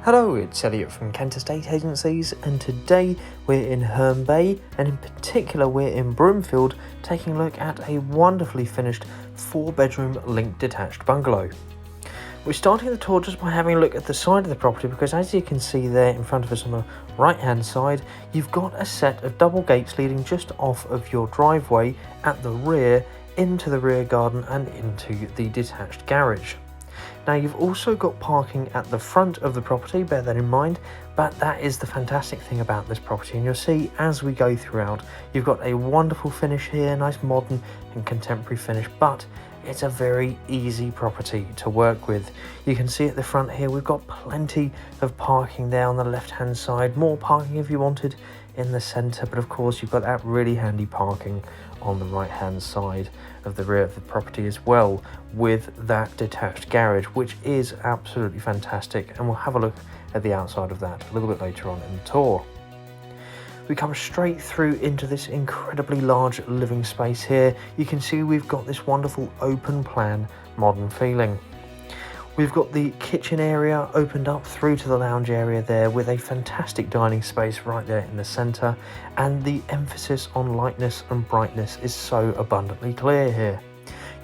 Hello, it's Elliot from Kent Estate Agencies, and today we're in Herne Bay, and in particular we're in Broomfield, taking a look at a wonderfully finished 4-bedroom link-detached bungalow. We're starting the tour just by having a look at the side of the property, because as you can see there in front of us on the right hand side, you've got a set of double gates leading just off of your driveway at the rear into the rear garden and into the detached garage. Now you've also got parking at the front of the property, bear that in mind, but that is the fantastic thing about this property, and you'll see as we go throughout, you've got a wonderful finish here, nice modern and contemporary finish, but it's a very easy property to work with. You can see at the front here we've got plenty of parking there on the left hand side, more parking if you wanted in the centre, but of course you've got that really handy parking on the right hand side of the rear of the property as well, with that detached garage, which is absolutely fantastic, and we'll have a look at the outside of that a little bit later on in the tour. We come straight through into this incredibly large living space here. You can see we've got this wonderful open plan modern feeling. We've got the kitchen area opened up through to the lounge area there, with a fantastic dining space right there in the centre, and the emphasis on lightness and brightness is so abundantly clear here.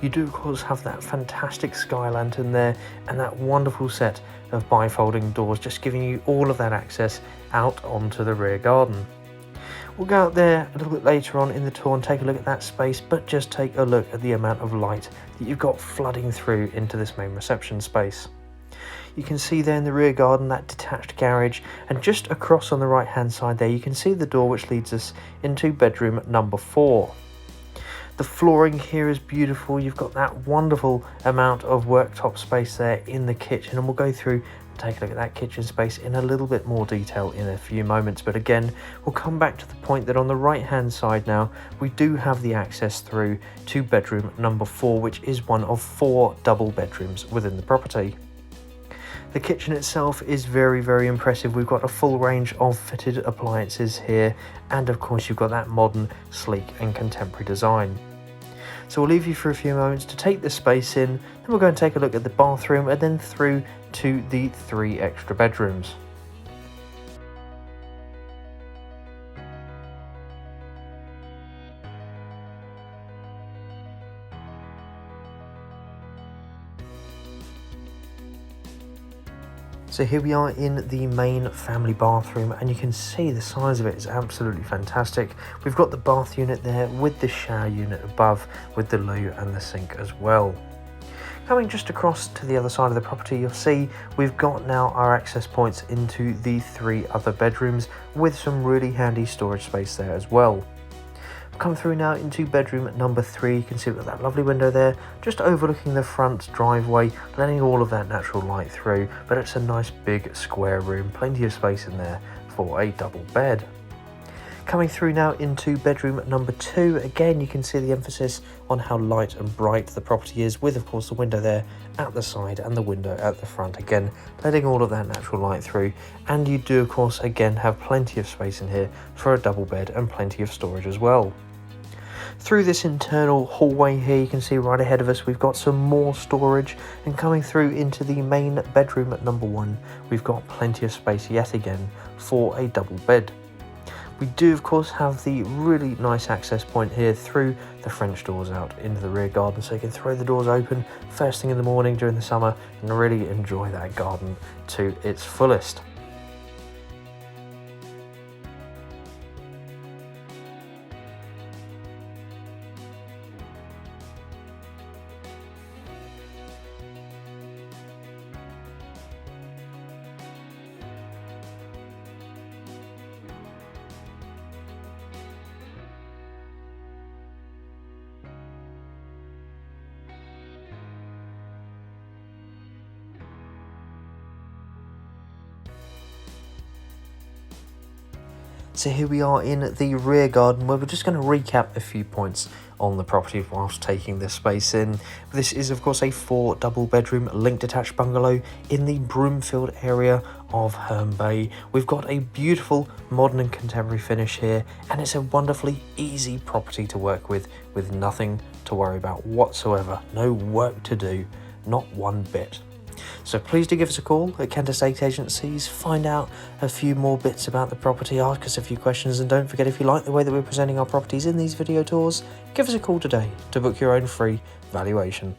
You do of course have that fantastic sky lantern there and that wonderful set of bifolding doors, just giving you all of that access out onto the rear garden. We'll go out there a little bit later on in the tour and take a look at that space, but just take a look at the amount of light that you've got flooding through into this main reception space. You can see there in the rear garden that detached garage, and just across on the right hand side there you can see the door which leads us into bedroom number 4. The flooring here is beautiful. You've got that wonderful amount of worktop space there in the kitchen, and we'll go through take a look at that kitchen space in a little bit more detail in a few moments, but again we'll come back to the point that on the right hand side now we do have the access through to bedroom number 4, which is one of 4 double bedrooms within the property. The kitchen itself is very impressive. We've got a full range of fitted appliances here, and of course you've got that modern, sleek and contemporary design. So we'll leave you for a few moments to take the space in, then we'll go and take a look at the bathroom, and then through to the 3 extra bedrooms. So here we are in the main family bathroom, and you can see the size of it is absolutely fantastic. We've got the bath unit there with the shower unit above, with the loo and the sink as well. Coming just across to the other side of the property, you'll see we've got now our access points into the 3 other bedrooms, with some really handy storage space there as well. Come through now into bedroom number 3. You can see we've got that lovely window there just overlooking the front driveway, letting all of that natural light through, but it's a nice big square room, plenty of space in there for a double bed. Coming through now into bedroom number 2, again you can see the emphasis on how light and bright the property is, with of course the window there at the side and the window at the front, again letting all of that natural light through, and you do of course again have plenty of space in here for a double bed and plenty of storage as well. Through this internal hallway here, you can see right ahead of us we've got some more storage, and coming through into the main bedroom at number 1 we've got plenty of space yet again for a double bed. We do of course have the really nice access point here through the French doors out into the rear garden, so you can throw the doors open first thing in the morning during the summer and really enjoy that garden to its fullest. So here we are in the rear garden, where we're just going to recap a few points on the property whilst taking this space in. This is of course a 4 double bedroom link detached bungalow in the Broomfield area of Herne Bay. We've got a beautiful modern and contemporary finish here, and it's a wonderfully easy property to work with nothing to worry about whatsoever. No work to do, not one bit. So please do give us a call at Kent Estate Agencies, find out a few more bits about the property, ask us a few questions, and don't forget, if you like the way that we're presenting our properties in these video tours, give us a call today to book your own free valuation.